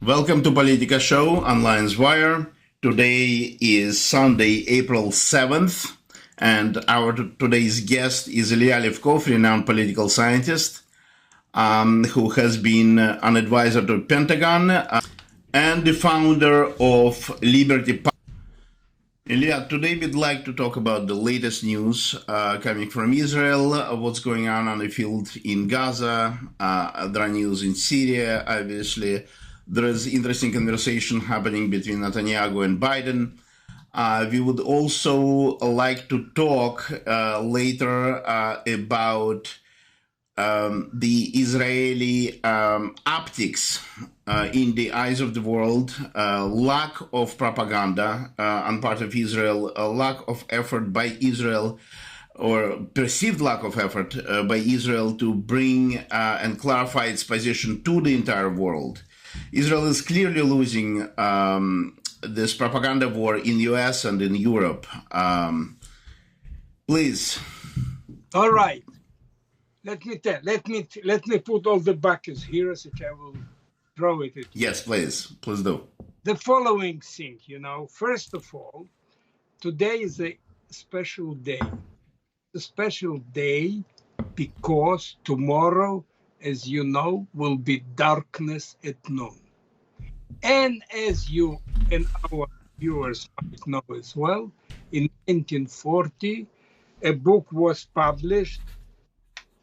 Welcome to Politica Show on Lions Wire. Today is Sunday, April 7th, and our today's guest is Ilya Levkov, renowned political scientist, who has been an advisor to Pentagon and the founder of Liberty Party. Ilya, today we'd like to talk about the latest news coming from Israel, what's going on the field in Gaza. There are news in Syria, obviously. There is interesting conversation happening between Netanyahu and Biden. We would also like to talk later about the Israeli optics in the eyes of the world, lack of propaganda on part of Israel, a lack of effort by Israel, or perceived lack of effort by Israel to bring and clarify its position to the entire world. Israel is clearly losing this propaganda war in the US and in Europe. Please. All right. Let me put all the buckets here, so I will throw it at you. Yes, please do. The following thing, first of all, today is a special day. A special day because tomorrow, as you know, will be darkness at noon. And as you and our viewers might know as well, in 1940, a book was published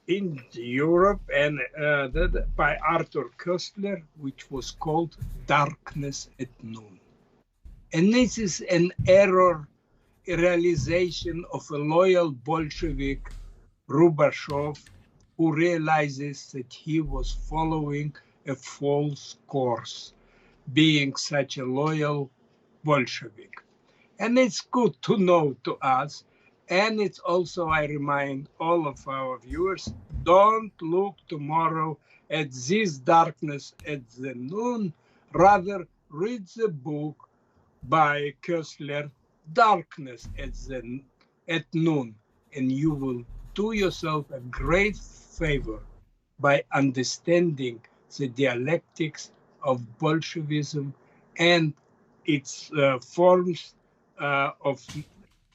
in Europe and by Arthur Koestler, which was called Darkness at Noon. And this is an error, a realization of a loyal Bolshevik, Rubashov, who realizes that he was following a false course, being such a loyal Bolshevik. And it's good to know to us. And it's also, I remind all of our viewers, don't look tomorrow at this darkness at the noon. Rather, read the book by Koestler, Darkness at Noon. And you will do yourself a great favor by understanding the dialectics of Bolshevism and its forms of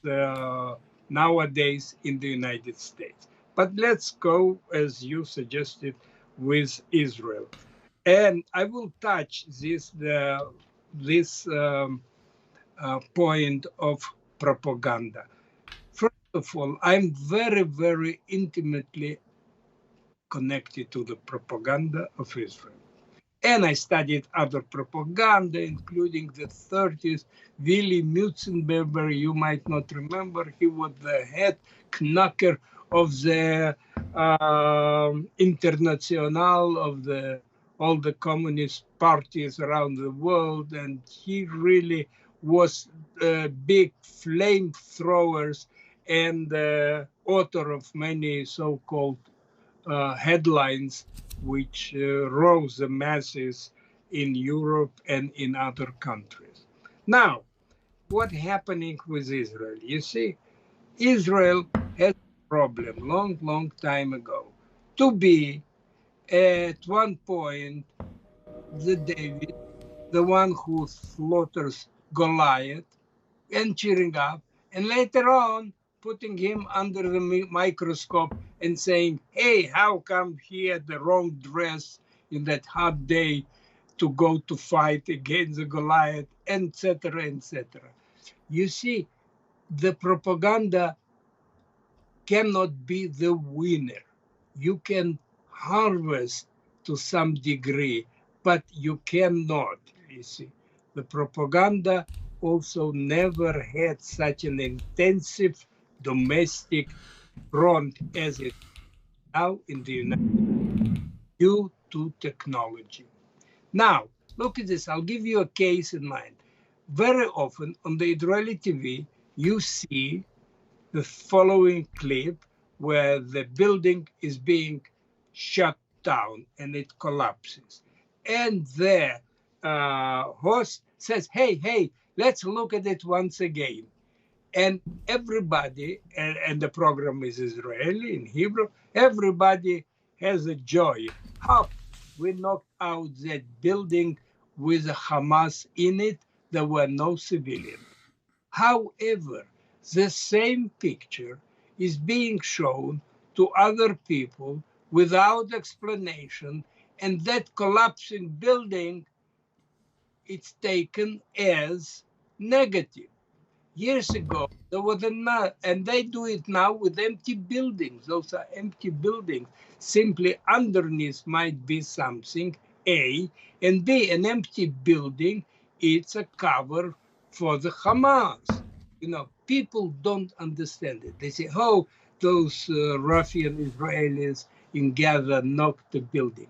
the nowadays in the United States. But let's go, as you suggested, with Israel. And I will touch this point of propaganda. First of all, I'm very, very intimately connected to the propaganda of Israel. And I studied other propaganda, including the 30s. Willy Mutzenberger, you might not remember, he was the head knocker of the International of all the communist parties around the world. And he really was big flamethrowers and author of many so-called headlines which rose the masses in Europe and in other countries. Now, what's happening with Israel? You see, Israel had a problem long time ago to be at one point the David, the one who slaughters Goliath and cheering up, and later on putting him under the microscope and saying, hey, how come he had the wrong dress in that hot day to go to fight against the Goliath, etc., etc. You see, the propaganda cannot be the winner. You can harvest to some degree, but you cannot, you see. The propaganda also never had such an intensive domestic front as it now in the United States due to technology. Now, look at this. I'll give you a case in mind. Very often on the Israeli TV, you see the following clip where the building is being shut down and it collapses. And the host says, hey, let's look at it once again. And everybody, and the program is Israeli in Hebrew, everybody has a joy. How we knocked out that building with Hamas in it. There were no civilians. However, the same picture is being shown to other people without explanation, and that collapsing building, it's taken as negative. Years ago, there was and they do it now with empty buildings. Those are empty buildings. Simply underneath might be something, A, and B, an empty building, it's a cover for the Hamas. People don't understand it. They say, oh, those ruffian Israelis in Gaza knocked the building.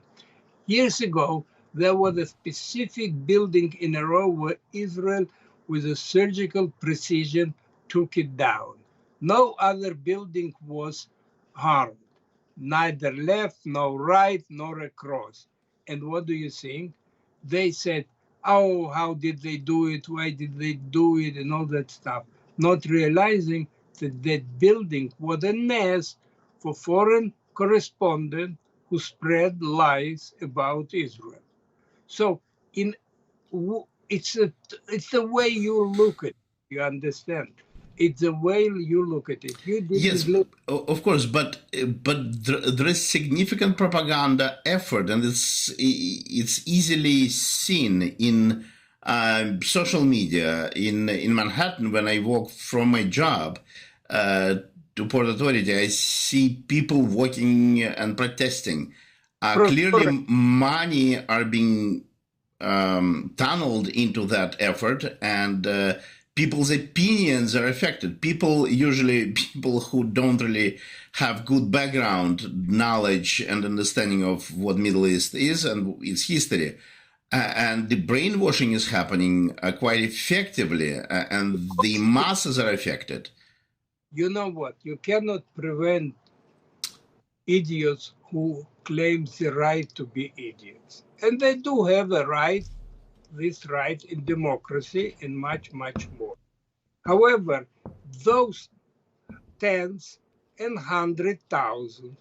Years ago, there was a specific building in a row where Israel, with a surgical precision, took it down. No other building was harmed, neither left, nor right, nor across. And what do you think? They said, oh, how did they do it? Why did they do it? And all that stuff. Not realizing that that building was a nest for foreign correspondents who spread lies about Israel. So it's the way you look at it. You understand? It's the way you look at it. You didn't Yes, look. of course, but there is significant propaganda effort, and it's easily seen in social media. In Manhattan, when I walk from my job to Port Authority, I see people walking and protesting. Clearly, money are being tunneled into that effort, and people's opinions are affected. Usually people who don't really have good background knowledge and understanding of what Middle East is and its history. And the brainwashing is happening quite effectively, and the masses are affected. You know what? You cannot prevent idiots who claim the right to be idiots. And they do have a right, this right in democracy and much, much more. However, those tens and 100,000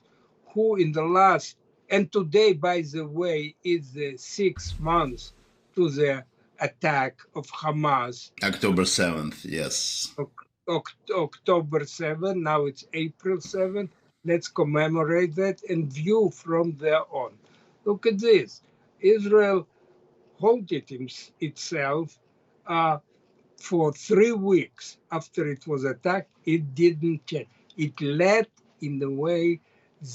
who in the last, and today, by the way, is the 6 months to the attack of Hamas. October 7th, yes. October 7th, now it's April 7th. Let's commemorate that and view from there on. Look at this. Israel halted itself for 3 weeks after it was attacked. It didn't change. It let, in the way,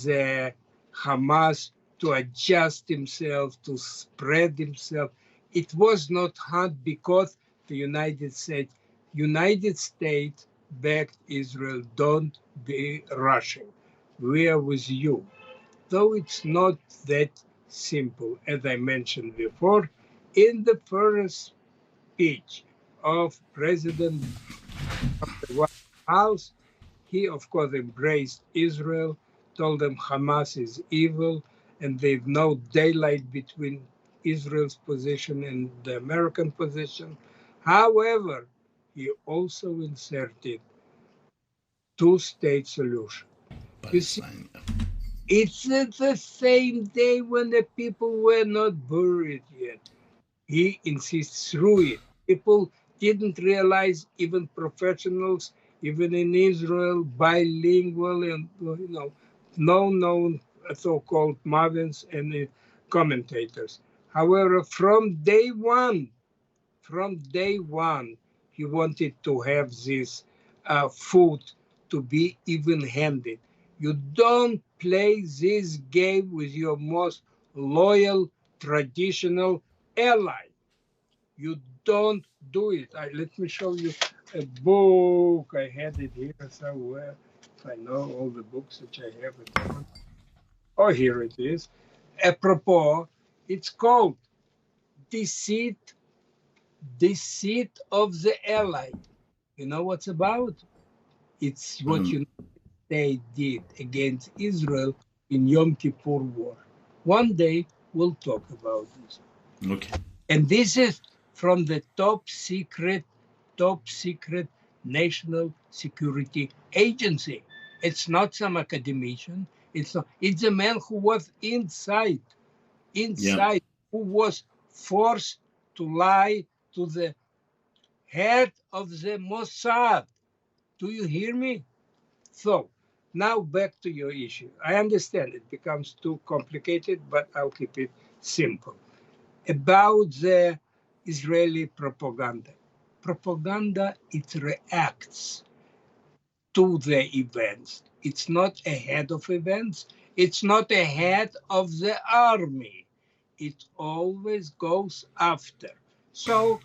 the Hamas to adjust himself, to spread himself. It was not hard because the United States backed Israel. Don't be rushing. We are with you. Though it's not that simple, as I mentioned before, in the first speech of President of the White House, he, of course, embraced Israel, told them Hamas is evil, and there's no daylight between Israel's position and the American position. However, he also inserted two-state solution. You see, it's the same day when the people were not buried yet. He insists through it. People didn't realize, even professionals, even in Israel, bilingual and known so-called Mavins and commentators. However, from day one, he wanted to have this foot to be even-handed. You don't play this game with your most loyal, traditional ally. You don't do it. Let me show you a book. I had it here somewhere. If I know all the books which I have at the moment. Oh, here it is. Apropos, it's called Deceit of the Ally. You know what's about? It's what United States did against Israel in Yom Kippur War. One day we'll talk about this. Okay. And this is from the top secret National Security Agency. It's not some academician. It's a man who was inside, who was forced to lie to the head of the Mossad. Do you hear me? So, now back to your issue. I understand it becomes too complicated, but I'll keep it simple. About the Israeli propaganda. Propaganda, it reacts to the events. It's not ahead of events. It's not ahead of the army. It always goes after. So,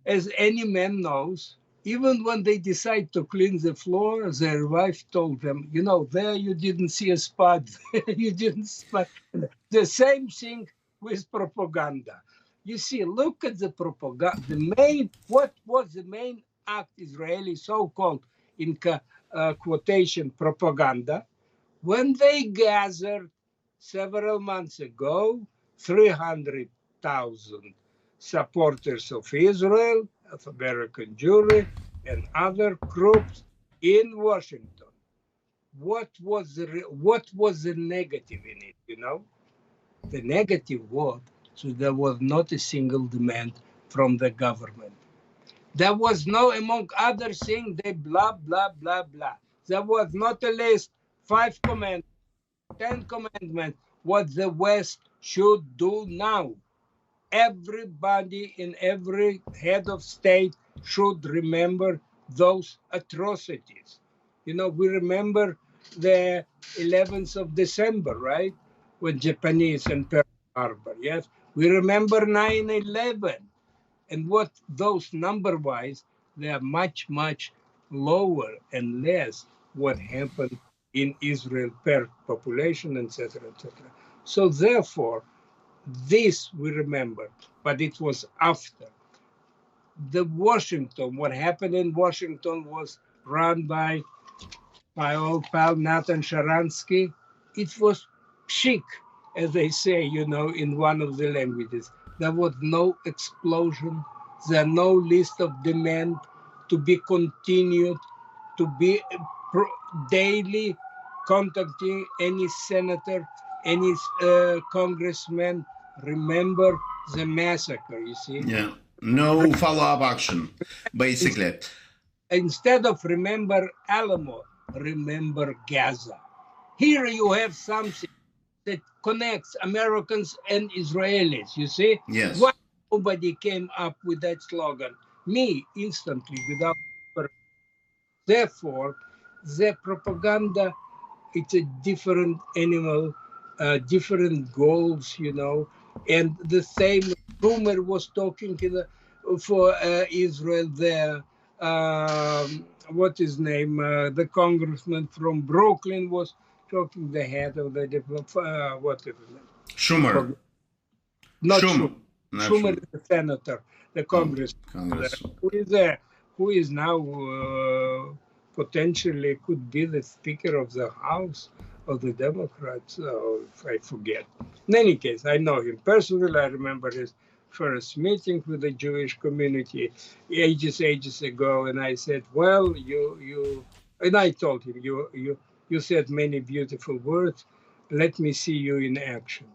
as any man knows, even when they decide to clean the floor, their wife told them, you know, there you didn't see a spot. You didn't spot. The same thing with propaganda. You see, look at the propaganda. What was the main act Israeli so-called in quotation propaganda? When they gathered several months ago, 300,000 supporters of Israel, of American Jewry, and other groups in Washington. What was the negative in it? You know, the negative was so there was not a single demand from the government. There was no, among other things, they blah blah blah blah. There was not a list, 5 commandments, 10 commandments, what the West should do now. Everybody in every head of state should remember those atrocities. You know, we remember the 11th of December, right? When Japanese and Pearl Harbor, yes? We remember 9/11. And what those number-wise, they are much, much lower and less what happened in Israel per population, etc., etc. So therefore, this we remember, but it was after. The Washington, what happened in Washington was run by my old pal Nathan Sharansky. It was chic, as they say, you know, in one of the languages. There was no explosion. There are no list of demand to be continued, to be daily contacting any senator, any congressman. Remember the massacre, you see? Yeah. No follow-up action, basically. Instead of remember Alamo, remember Gaza. Here you have something that connects Americans and Israelis, you see? Yes. Why nobody came up with that slogan? Me, instantly, without. Therefore, the propaganda, it's a different animal, different goals, you know. And the same rumor was talking for Israel there. What is name? The congressman from Brooklyn was talking. The head of the what is his name? Schumer. Not Schumer. Not Schumer is the senator, the congressman, who is now potentially could be the Speaker of the House of the Democrats, if I forget. In any case, I know him personally. I remember his first meeting with the Jewish community ages ago, and I said, "Well, and I told him, you said many beautiful words. Let me see you in action.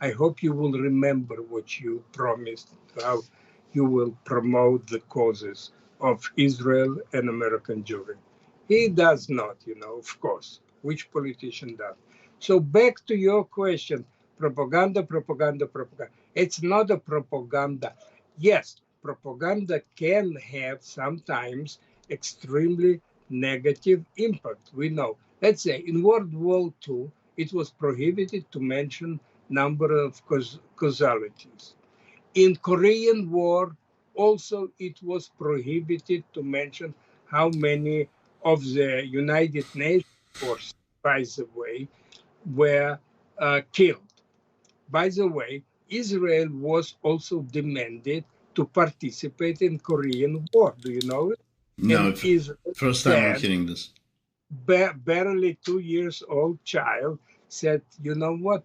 I hope you will remember what you promised, how you will promote the causes of Israel and American Jewry." He does not, you know, of course. Which politician does? So back to your question, propaganda, propaganda, propaganda. It's not a propaganda. Yes, propaganda can have sometimes extremely negative impact. We know. Let's say in World War II, it was prohibited to mention number of casualties. In Korean War, also it was prohibited to mention how many of the United Nations forces, by the way, were killed. By the way, Israel was also demanded to participate in Korean War. Do you know it? No, And Israel first time I'm hearing this. Barely 2 years old child said, you know what?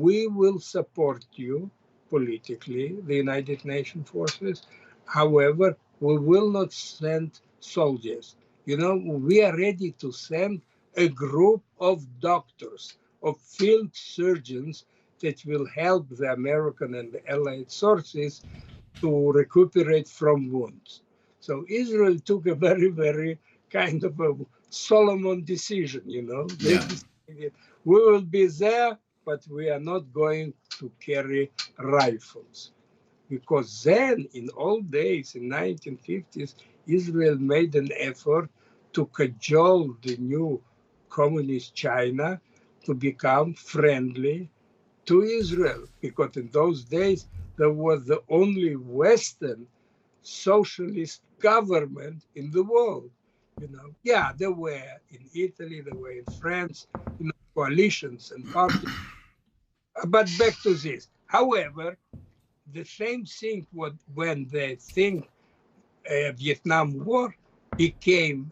We will support you politically, the United Nations forces. However, we will not send soldiers. You know, we are ready to send a group of doctors, of field surgeons, that will help the American and the Allied sources to recuperate from wounds. So Israel took a very, very kind of a Solomon decision, They Yeah. decided we will be there, but we are not going to carry rifles. Because then, in old days, in 1950s, Israel made an effort to cajole the new communist China to become friendly to Israel, because in those days there was the only Western socialist government in the world. Yeah, there were in Italy, there were in France, coalitions and parties. But back to this. However, the same thing when the thing Vietnam War became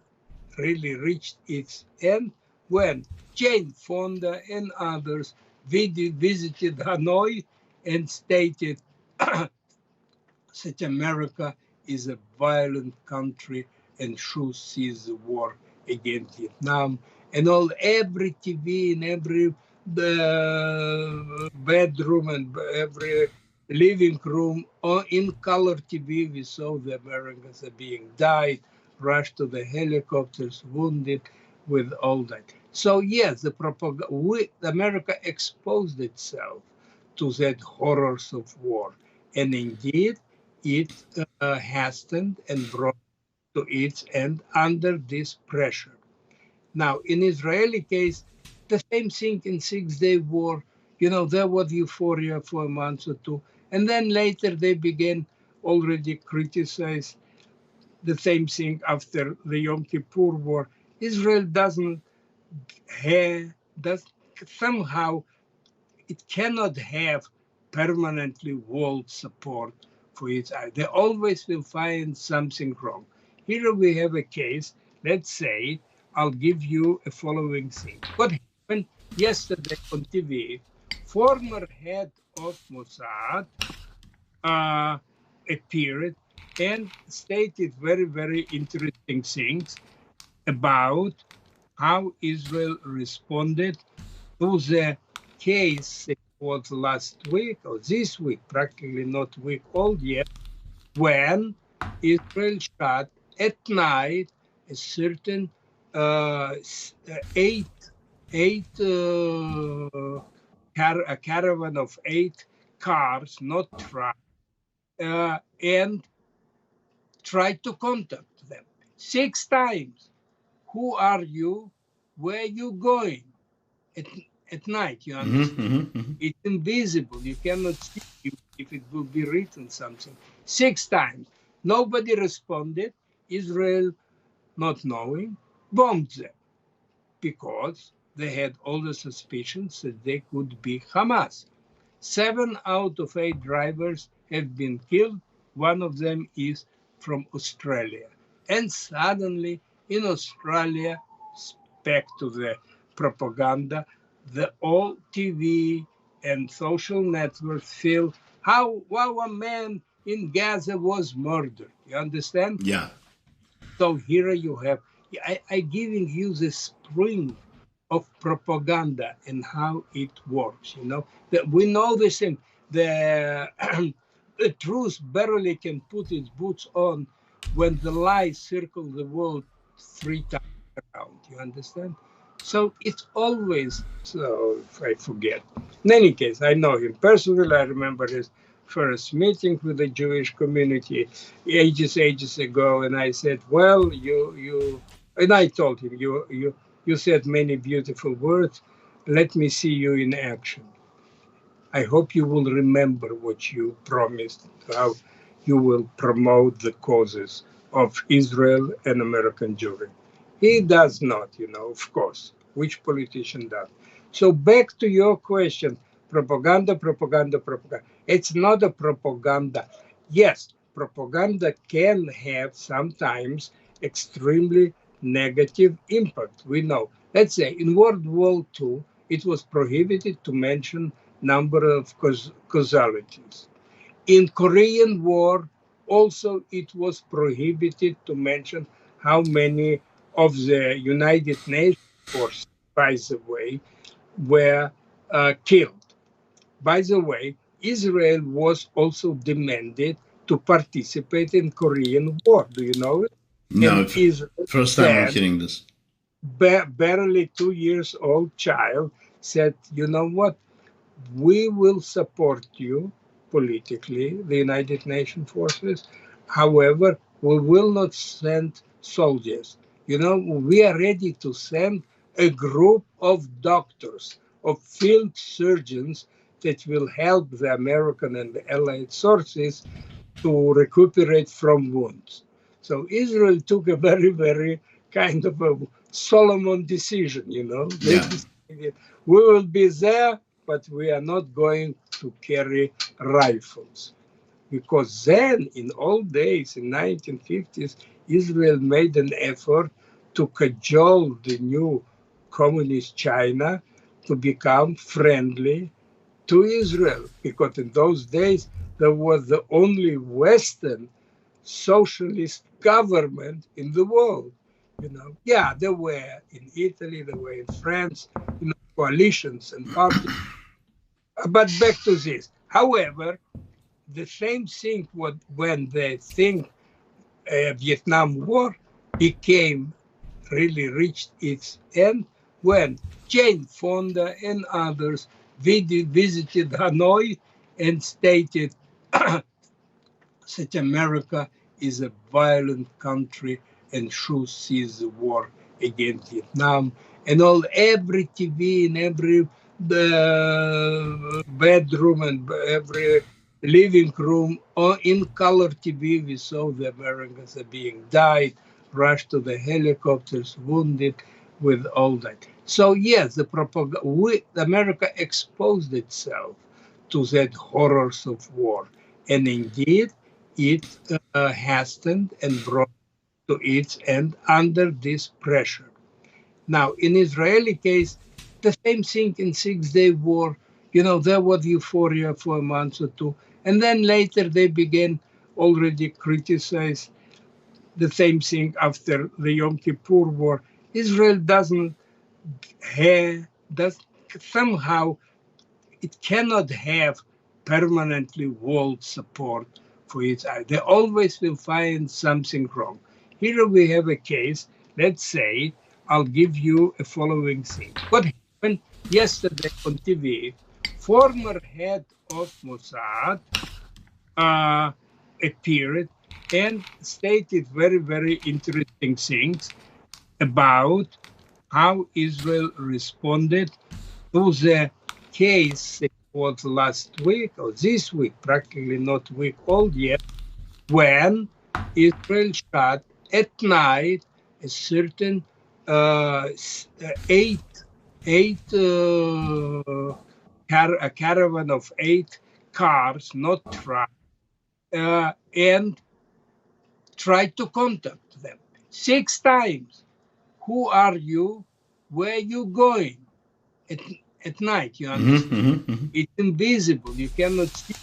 really reached its end when Jane Fonda and others visited Hanoi and stated that America is a violent country and should cease the war against Vietnam. And every TV in every bedroom and every living room, or in color TV, we saw the Americans are being died, rushed to the helicopters, wounded, with all that. So yes, America exposed itself to that horrors of war, and indeed it hastened and brought to its end under this pressure. Now, in Israeli case, the same thing in Six-Day War. There was euphoria for a month or two, and then later they began already criticize the same thing after the Yom Kippur War. Israel doesn't have, does somehow it cannot have permanently world support for its eye. They always will find something wrong. Here we have a case. Let's say I'll give you a following thing. What happened yesterday on TV? Former head of Mossad appeared and stated very, very interesting things about how Israel responded to the case that was last week or this week, practically not week old yet, when Israel shot at night a certain eight a caravan of 8 cars, not trucks, and tried to contact them 6 times. Who are you? Where are you going? At night, you understand? It's invisible. You cannot see if it will be written something. 6 times. Nobody responded. Israel, not knowing, bombed them because they had all the suspicions that they could be Hamas. 7 out of 8 drivers have been killed. One of them is from Australia. And suddenly in Australia, back to the propaganda, the all TV and social networks feel how a man in Gaza was murdered. You understand? Yeah. So here you have, I giving you the spring of propaganda and how it works. That we know the thing. The the truth barely can put its boots on when the lies circle the world 3 times around. You understand? So it's always, so I forget. In any case, I know him personally. I remember his first meeting with the Jewish community ages ago, and I said, "Well, and I told him, you said many beautiful words. Let me see you in action. I hope you will remember what you promised, how you will promote the causes of Israel and American Jewry." He does not, of course. Which politician does? So back to your question, propaganda, propaganda, propaganda. It's not a propaganda. Yes, propaganda can have sometimes extremely negative impact. We know. Let's say in World War II, it was prohibited to mention number of casualties. In Korean War, also it was prohibited to mention how many of the United Nations forces, by the way, were killed. By the way, Israel was also demanded to participate in Korean War. Do you know it? No, And Israel first time I'm then, hearing this. barely 2 years old child, said, you know what? We will support you politically, the United Nations forces. However, we will not send soldiers. We are ready to send a group of doctors, of field surgeons that will help the American and the Allied forces to recuperate from wounds. So Israel took a very, very kind of a Solomon decision. They Yeah. decided we will be there, but we are not going to carry rifles. Because then, in old days, in 1950s, Israel made an effort to cajole the new communist China to become friendly to Israel, because in those days there was the only Western socialist government in the world. Yeah, there were in Italy, there were in France, coalitions and parties. But back to this. However, the same thing when the thing Vietnam War became really reached its end when Jane Fonda and others visited Hanoi and stated that America is a violent country and should cease the war against Vietnam. And every TV in every bedroom and every living room, or in color TV, we saw the Americans are being died, rushed to the helicopters, wounded, with all that. So yes, America exposed itself to that horrors of war, and indeed it hastened and brought to its end under this pressure. Now, in Israeli case, the same thing in Six-Day War. There was euphoria for a month or two, and then later they began already criticize the same thing after the Yom Kippur War. Israel doesn't have, does somehow it cannot have permanently world support for its eye. They always will find something wrong. Here we have a case. Let's say I'll give you a following thing. What happened yesterday on TV? Former head of Mossad appeared and stated very, very interesting things about how Israel responded to the case that was last week or this week, practically not week old yet, when Israel shot at night a certain a caravan of 8 cars, not trucks, and tried to contact them 6 times. Who are you? Where are you going? At, at night, you understand? It's invisible. You cannot see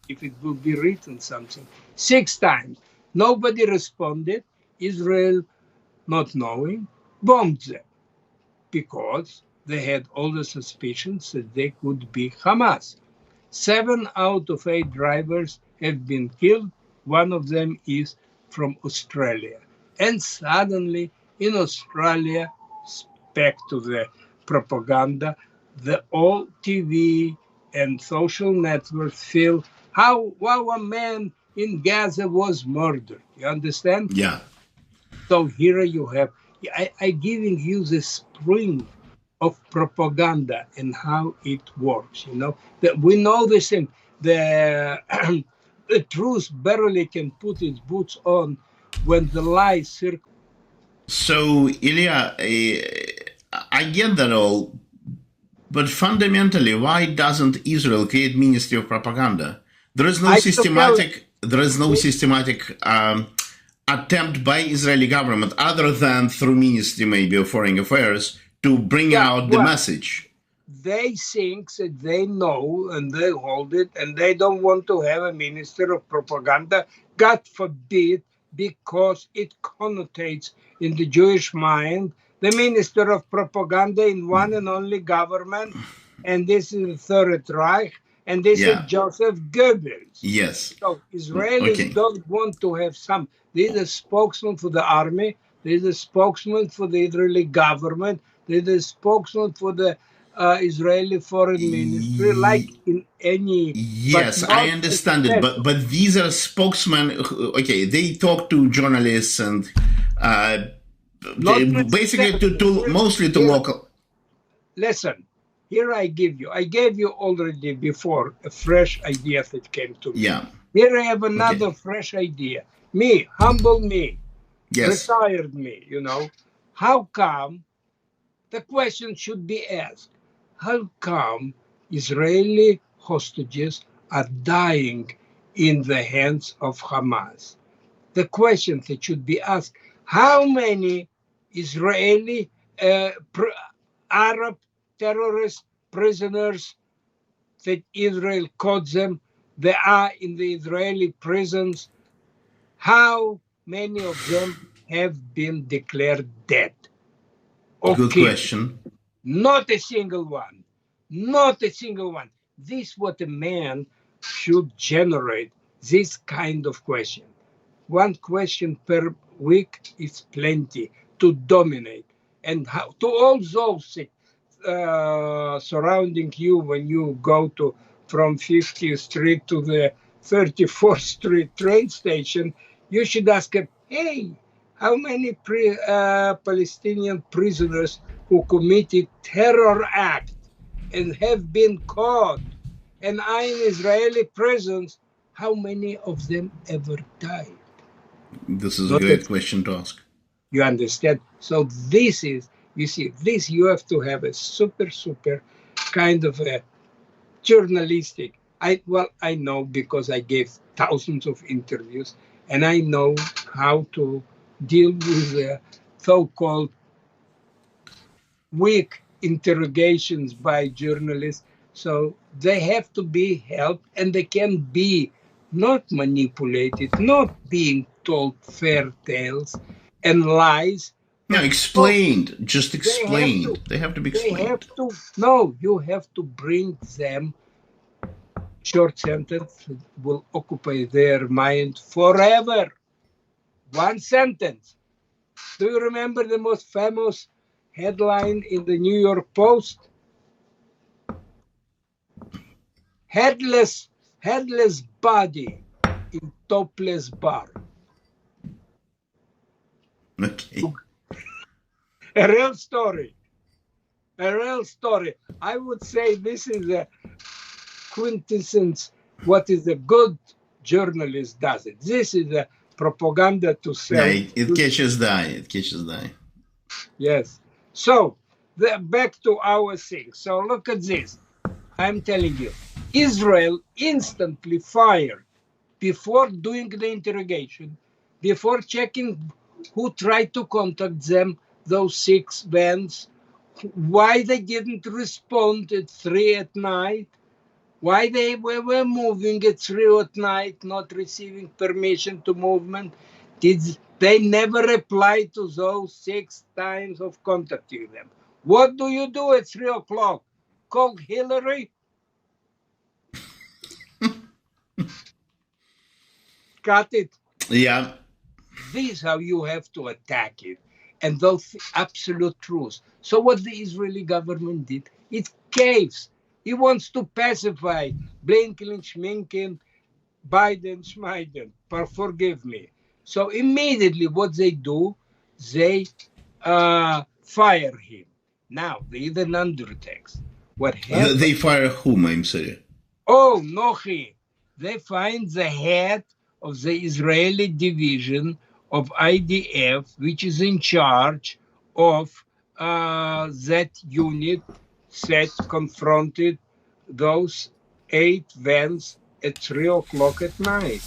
if it will be written something. 6 times. Nobody responded. Israel, not knowing, bombed them because they had all the suspicions that they could be Hamas. 7 out of 8 drivers have been killed. One of them is from Australia. And suddenly, in Australia, back to the propaganda, the old TV and social networks feel how a man in Gaza was murdered. You understand? Yeah. So here you have, I giving you the spring of propaganda and how it works. That we know the same. The the truth barely can put its boots on when the lies circulate. So, Ilya, I get that all, but fundamentally, why doesn't Israel create Ministry of Propaganda? There is no systematic attempt by Israeli government, other than through Ministry maybe of Foreign Affairs, to bring out the message. They think that they know and they hold it, and they don't want to have a minister of propaganda, God forbid, because it connotates in the Jewish mind the minister of propaganda in one and only government, and this is the Third Reich, And they Yeah. said Joseph Goebbels. Yes. So Israelis Okay. don't want to have some. There's a spokesman for the army. There's a spokesman for the Israeli government. There's a spokesman for the Israeli foreign ministry, like in any, but Yes, I not understand it, special. but these are spokesmen. Okay, they talk to journalists and Not basically necessarily. to mostly to Here, local. listen. Here I gave you already before a fresh idea that came to me. Yeah. Here I have Okay. another fresh idea. Me, humble me, Yes. retired me, How come, the question should be asked, how come Israeli hostages are dying in the hands of Hamas? The question that should be asked, how many Israeli Arab terrorist prisoners that Israel caught them, they are in the Israeli prisons, how many of them have been declared dead or Good killed? question. Not a single one. Not a single one. This is what a man should generate, this kind of question. One question per week is plenty to dominate. And how, to all those surrounding you when you go to from 50th Street to the 34th Street train station, you should ask him, hey, how many Palestinian prisoners who committed terror act and have been caught and are in Israeli prisons, how many of them ever died? This is a Not great that question to ask. you understand. So this is, you see, this you have to have a super kind of a journalistic. I know because I gave thousands of interviews, and I know how to deal with the so-called weak interrogations by journalists. So they have to be helped, and they can be not manipulated, not being told fair tales and lies. No, And so explained. Just they have to, explained. They have to be they have explained. to, no, you have to bring them short sentence that will occupy their mind forever. One sentence. Do you remember the most famous headline in the New York Post? Headless, headless body in topless bar. Okay. A real story. A real story. I would say this is a quintessence what is a good journalist does it. This is a propaganda to Yeah, sell. it catches the eye. It catches the eye. Yes. So back to our thing. So look at this. I'm telling you, Israel instantly fired before doing the interrogation, before checking who tried to contact them, those 6 vans, why they didn't respond at 3 at night, why they were moving at 3 at night, not receiving permission to movement. Did they never reply to those 6 times of contacting them? What do you do at 3 o'clock? Call Hillary? Got it. Yeah. This is how you have to attack it. And those absolute truths. So what the Israeli government did, it caves. It wants to pacify Blinken, Schminken, Biden, Schmeiden, forgive me. So immediately what they do, they fire him. Now, there is an undertext. What happened? They fire whom? I'm sorry. Oh, Nochi, they find the head of the Israeli division of IDF, which is in charge of that unit that confronted those 8 vans at 3 o'clock at night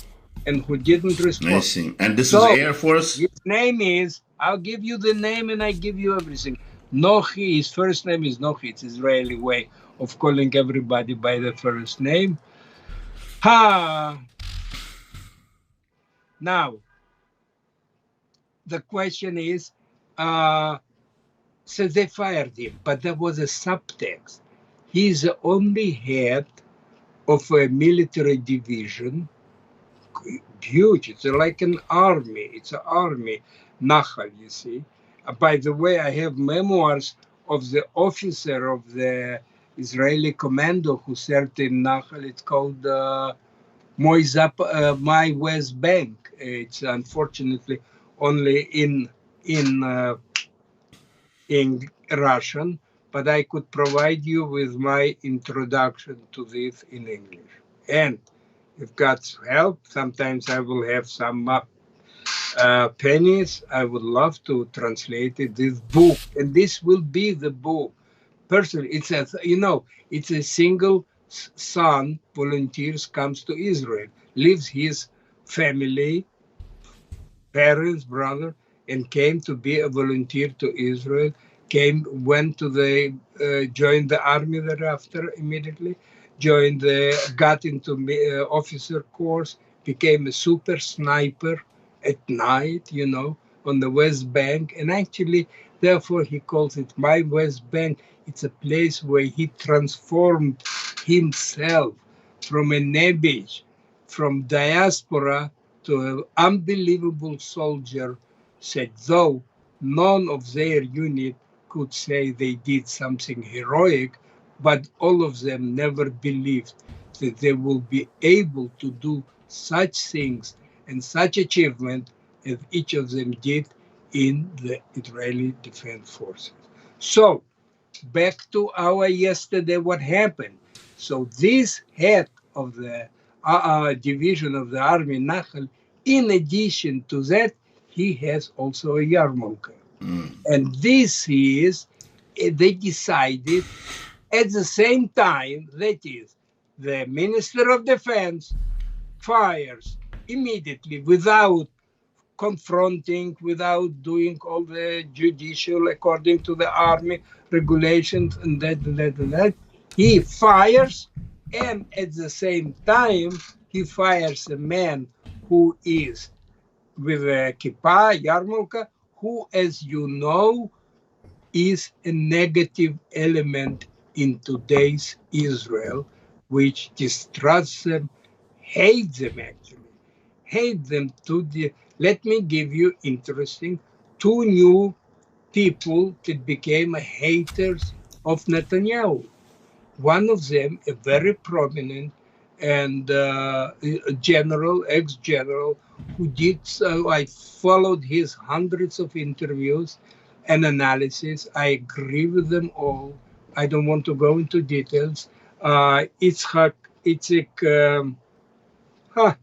and who didn't I respond. see. And this is So Air Force? his name is, I'll give you the name and I give you everything. Nochi, his first name is Nochi. It's Israeli way of calling everybody by the first name. Now, the question is, so they fired him, but there was a subtext. He's the only head of a military division, huge. It's like an army. It's an army, Nahal, you see. By the way, I have memoirs of the officer of the Israeli commando who served in Nahal. It's called My West Bank. It's unfortunately only in Russian, but I could provide you with my introduction to this in English. And if God's help, sometimes I will have some pennies. I would love to translate it, this book, and this will be the book. Personally, it's a single son volunteers, comes to Israel, leaves his family, parents, brother, and came to be a volunteer to Israel. Went to joined the army thereafter immediately. Got into officer course, became a super sniper at night, on the West Bank. And actually, therefore, he calls it My West Bank. It's a place where he transformed himself from a nebbish, from diaspora to an unbelievable soldier, said, though none of their unit could say they did something heroic, but all of them never believed that they will be able to do such things and such achievement as each of them did in the Israeli Defense Forces. So, back to our yesterday, what happened. So this head of the division of the army, Nahal, in addition to that, he has also a yarmulke. And this is, they decided at the same time, that is, the Minister of Defense fires immediately without confronting, without doing all the judicial according to the army regulations and that. He fires, and at the same time, he fires a man who is with a kippah, yarmulke, who, as you know, is a negative element in today's Israel, which distrusts them, hates them actually, hate them to the. Let me give you interesting two new people that became haters of Netanyahu. One of them, a very prominent and general, ex-general, who did so. I followed his hundreds of interviews and analysis. I agree with them all. I don't want to go into details. Itzhak, huh,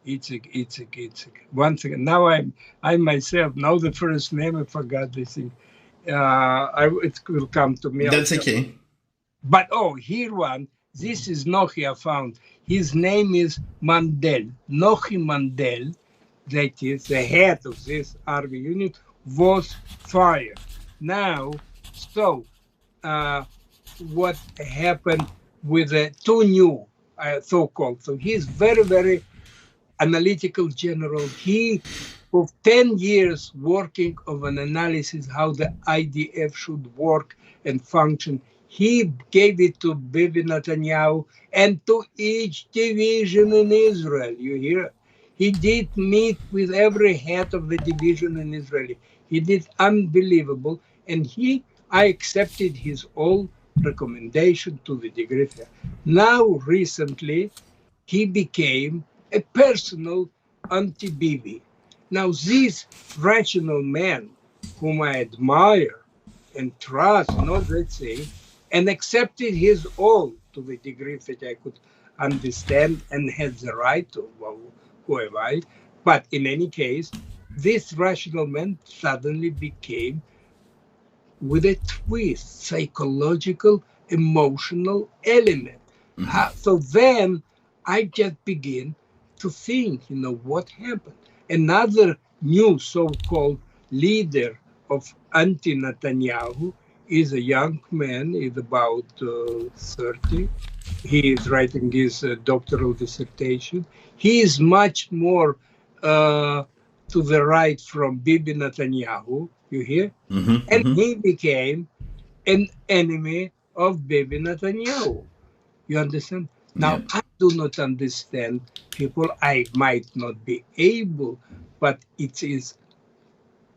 Itzik. Once again, now I myself know the first name. I forgot this thing. It will come to me. That's okay. But here one. This is Nochi I found. His name is Mandel. Nochi Mandel, that is the head of this army unit, was fired. Now, so what happened with the two new so-called? So he's very, very analytical general. He, for 10 years, working of an analysis how the IDF should work and function. He gave it to Bibi Netanyahu and to each division in Israel. You hear? He did meet with every head of the division in Israel. He did unbelievable, and I accepted his all recommendation to the degree. Now, recently, he became a personal anti-Bibi. Now, this rational man, whom I admire and trust, not that thing, and accepted his all to the degree that I could understand and had the right to, whoever. But in any case, this rational man suddenly became, with a twist, psychological, emotional element. So then I just begin to think, what happened? Another new so-called leader of anti-Netanyahu is a young man, is about 30. He is writing his doctoral dissertation. He is much more to the right from Bibi Netanyahu, you hear? And he became an enemy of Bibi Netanyahu. You understand? Yeah. Now, I do not understand people. I might not be able, but it is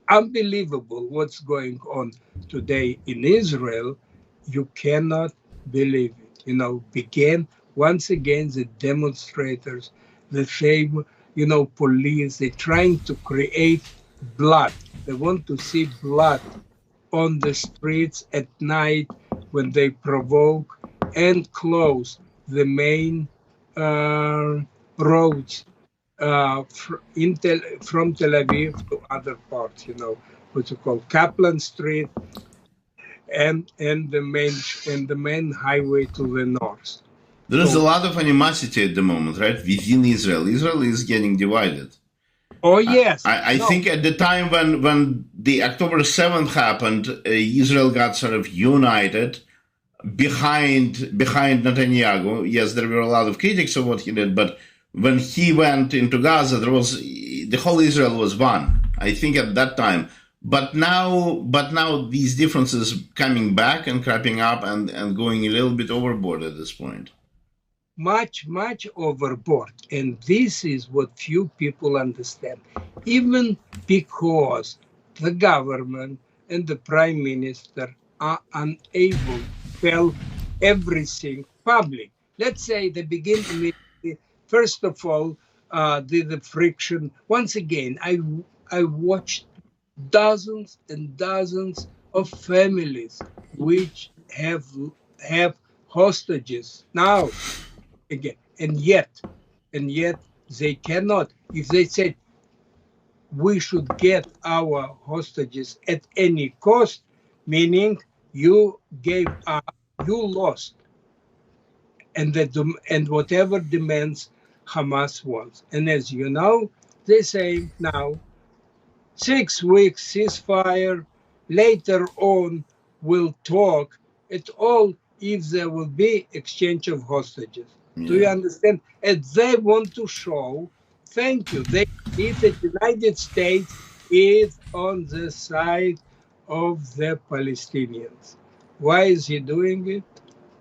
unbelievable what's going on today in Israel. You cannot believe it. Began once again the demonstrators, the same, police. They're trying to create blood. They want to see blood on the streets at night when they provoke and close the main uh, roads from Tel Aviv to other parts, what you call Kaplan Street and the main highway to the north. There is a So, lot of animosity at the moment, right, within Israel. Israel is getting divided. oh yes, I no, think at the time when the October 7th happened, Israel got sort of united behind Netanyahu. Yes, there were a lot of critics of what he did, but when he went into Gaza, the whole Israel was one. I think at that time. But now these differences coming back and cropping up and going a little bit overboard at this point. much overboard, and this is what few people understand. Even because the government and the prime minister are unable to tell everything public. Let's say they begin immediately. First of all, the friction. Once again, I watched dozens and dozens of families which have hostages now again, and yet they cannot. If they said we should get our hostages at any cost, meaning you gave up, you lost, and whatever demands Hamas wants. And as you know, they say now 6 weeks ceasefire, later on we'll talk at all if there will be exchange of hostages. Do you Yeah. understand? And they want to show, thank you, they see that the United States is on the side of the Palestinians. Why is he doing it?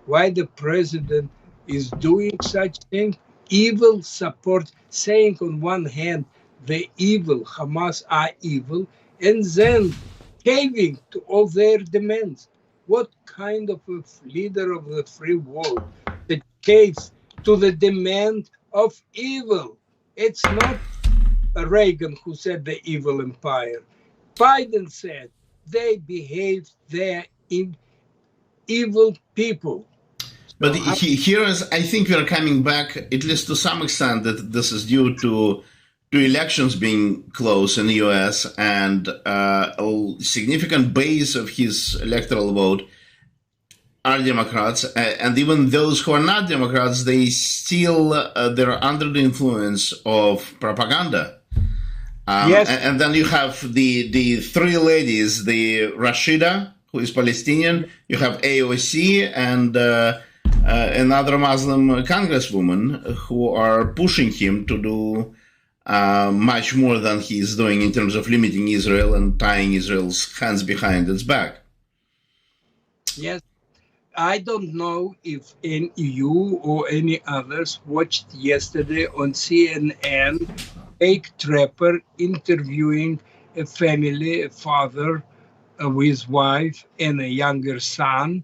Why the president is doing such thing? Evil support, saying on one hand the evil, Hamas are evil, and then caving to all their demands. What kind of a leader of the free world that caves to the demand of evil? It's not Reagan who said the evil empire. Biden said they behave, they're evil people. But So how here is, I think we are coming back, at least to some extent, that this is due to elections being close in the U.S. and a significant base of his electoral vote are Democrats, and even those who are not Democrats, they still they're under the influence of propaganda. Yes, And then you have the three ladies, the Rashida, who is Palestinian, you have AOC, and another Muslim congresswoman who are pushing him to do much more than he's doing in terms of limiting Israel and tying Israel's hands behind its back. yes. I don't know if you or any others watched yesterday on CNN Jake Trapper interviewing a family, a father with his wife and a younger son,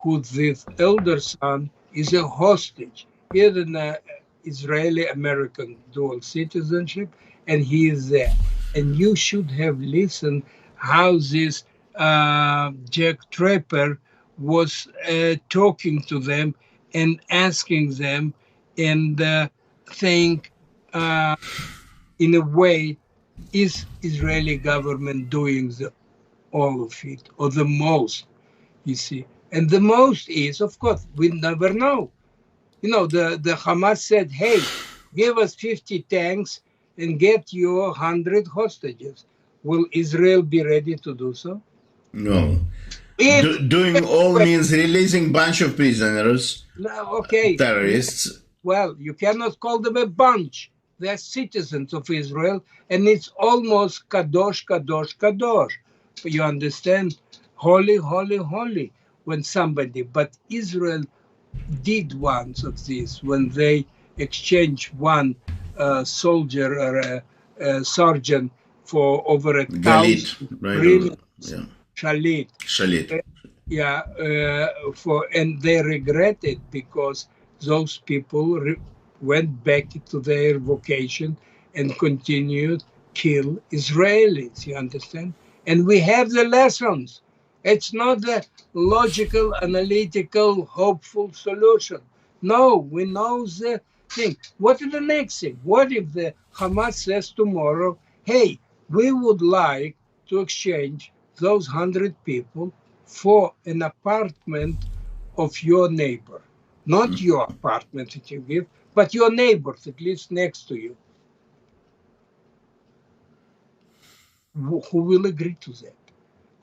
who the elder son is a hostage. He has an Israeli-American dual citizenship, and he is there. And you should have listened how this Jack Trapper was talking to them and asking them and saying, in a way, is Israeli government doing all of it or the most? You see, and the most is, of course, we never know. The Hamas said, hey, give us 50 tanks and get your 100 hostages. Will Israel be ready to do so? No. If, Doing all means releasing bunch of prisoners, okay, terrorists. well, you cannot call them a bunch. They're citizens of Israel, and it's almost kadosh, kadosh, kadosh. You understand? Holy, holy, holy. When somebody, but Israel did once of this when they exchanged one soldier or a sergeant for over Galit, 1,000 right? Or, brilliant yeah, shalit. Shalit. Yeah, and they regret it because those people went back to their vocation and continued kill Israelis. You understand? And we have the lessons. It's not the logical, analytical, hopeful solution. No, we know the thing. What is the next thing? What if the Hamas says tomorrow, "Hey, we would like to exchange those 100 people for an apartment of your neighbor. Not your apartment that you give, but your neighbor that lives next to you." Who will agree to that?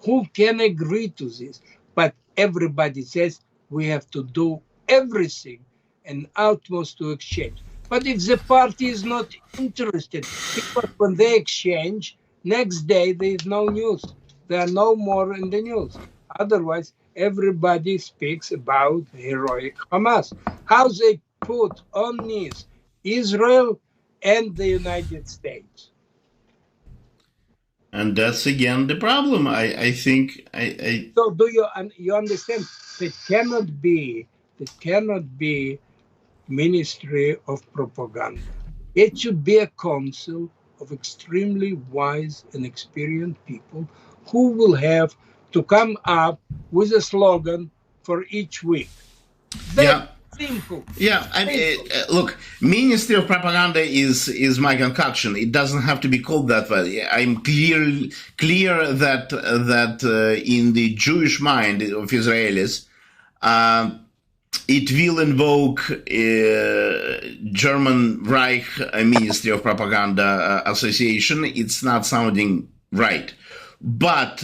Who can agree to this? But everybody says we have to do everything and utmost to exchange. But if the party is not interested, because when they exchange, next day there is no news. There are no more in the news. Otherwise, everybody speaks about heroic Hamas. How they put on knees Israel and the United States. And that's again the problem. I think So do you understand? That cannot be ministry of propaganda. It should be a council of extremely wise and experienced people who will have to come up with a slogan for each week. Very yeah. simple. Yeah, Simple. look, Ministry of Propaganda is my concoction. It doesn't have to be called that way. I'm clear that in the Jewish mind of Israelis, it will invoke German Reich Ministry of Propaganda Association. It's not sounding right. But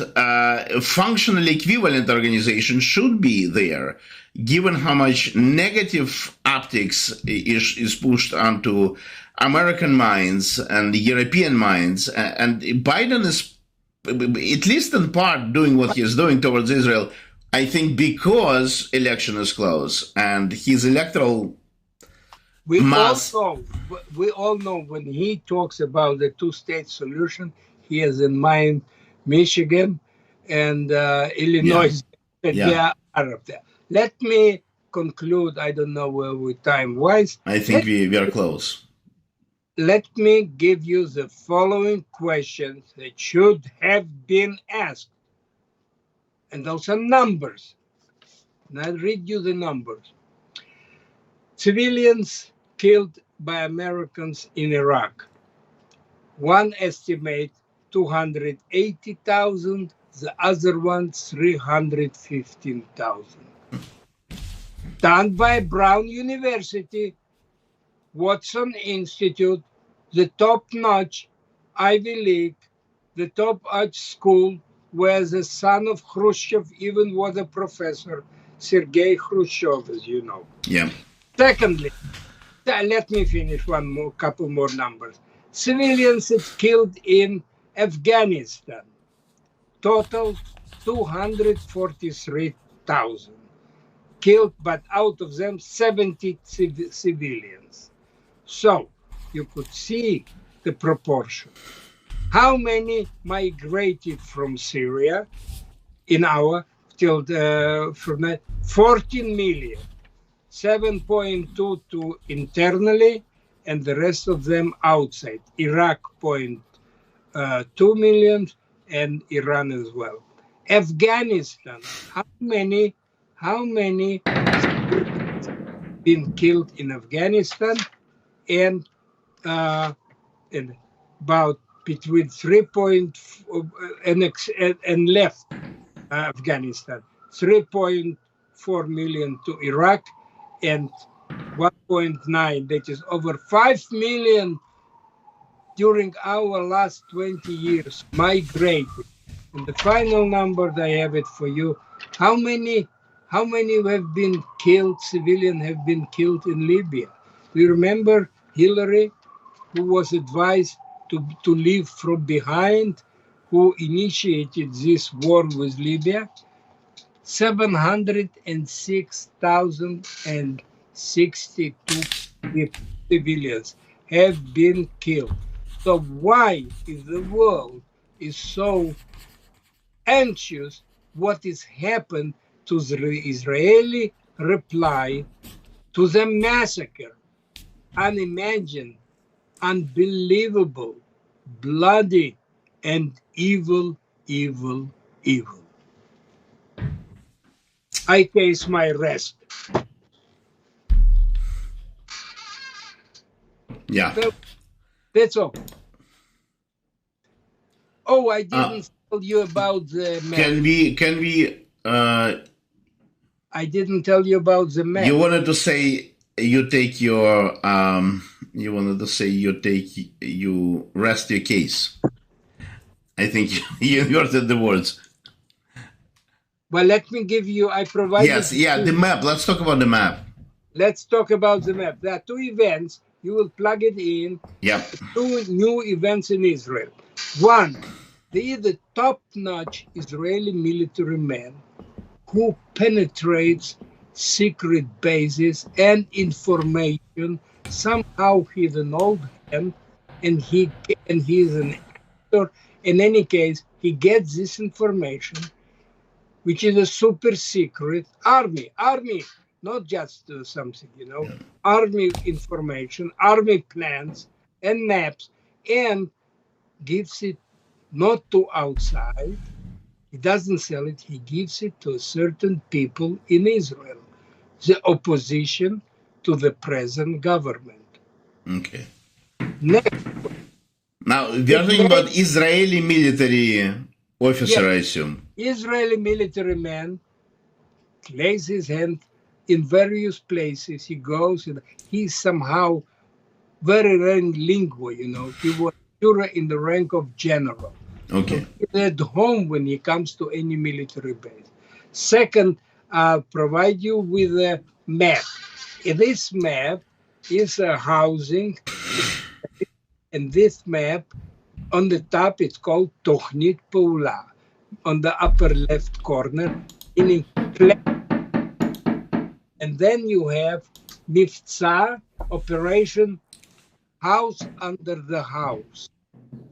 functional equivalent organization should be there, given how much negative optics is pushed onto American minds and European minds. And Biden is, at least in part, doing what he's doing towards Israel, I think because election is close and his electoral mass. We all know when he talks about the two-state solution, he has in mind Michigan and Illinois, and they Yeah. are up there. Let me conclude. I don't know where we time-wise. I think we are close. Let me give you the following questions that should have been asked. And those are numbers. And I'll read you the numbers. Civilians killed by Americans in Iraq. One estimate 280,000, the other one 315,000. Done by Brown University, Watson Institute, the top-notch Ivy League, the top-notch school where the son of Khrushchev even was a professor, Sergei Khrushchev, as you know. Yeah. Secondly, let me finish couple more numbers. Civilians killed in Afghanistan, total 243,000 killed, but out of them 70 civilians. So you could see the proportion. How many migrated from Syria in our till from 14 million, 7.2 to internally, and the rest of them outside. Iraq 0.2 million and Iran as well. Afghanistan, how many been killed in Afghanistan, and about between 3 and left Afghanistan, 3.4 million to Iraq, and 1.9, that is over 5 million during our last 20 years migrated. And the final number, I have it for you. How many have been killed, civilians have been killed in Libya? Do you remember Hillary, who was advised to leave from behind, who initiated this war with Libya? 706,062 civilians have been killed. So why is the world is so anxious what is happened to the Israeli reply to the massacre? Unimagined, unbelievable, bloody, and evil, evil, evil. I case my rest. Yeah. So that's all. Oh, I didn't tell you about the map. Can we I didn't tell you about the map. You wanted to say you take your you rest your case. I think you inverted the words. Well, let me give you, I provided. Yes, yeah, the map. Let's talk about the map. Let's talk about the map. There are two events. You will plug it in. Yeah. Two new events in Israel. One, the top-notch Israeli military man who penetrates secret bases and information. Somehow he's an old hand, and he is an actor. In any case, he gets this information, which is a super secret army, not just something, Yeah. army information, army plans and maps, and gives it not to outside. He doesn't sell it. He gives it to certain people in Israel, the opposition to the present government. Okay. Next, Now we are talking about Israeli military officer, yes, I assume. Israeli military man lays his hand in various places. He goes, and he's somehow very rank lingual, He was in the rank of general. Okay. So he's at home when he comes to any military base. Second, I'll provide you with a map. This map is a housing, and this map on the top it's called Tochnit Paula. On the upper left corner, meaning plan. And then you have Mifza, Operation House Under the House.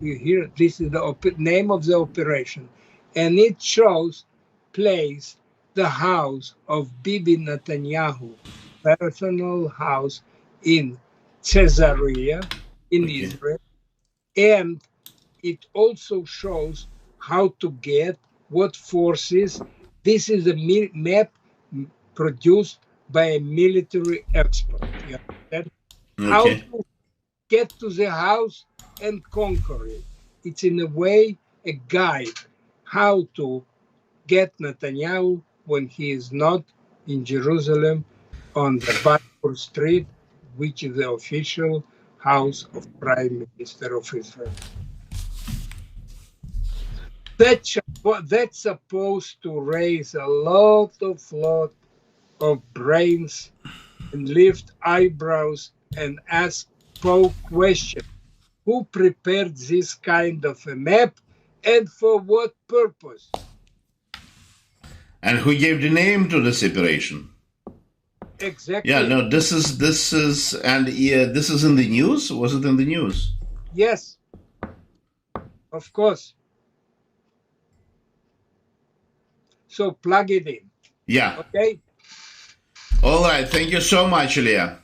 You hear, this is the name of the operation. And it shows place the house of Bibi Netanyahu, personal house in Caesarea in Israel. And it also shows how to get what forces. This is a map produced by a military expert. You understand? How to get to the house and conquer it. It's in a way a guide how to get Netanyahu when he is not in Jerusalem on the Balfour Street, which is the official house of Prime Minister of Israel. That's supposed to raise a lot of brains and lift eyebrows and ask questions. Who prepared this kind of a map and for what purpose? And who gave the name to this operation? Exactly. Yeah, no, this is in the news? Was it in the news? Yes, of course. So plug it in. Yeah. Okay. All right. Thank you so much, Ilya.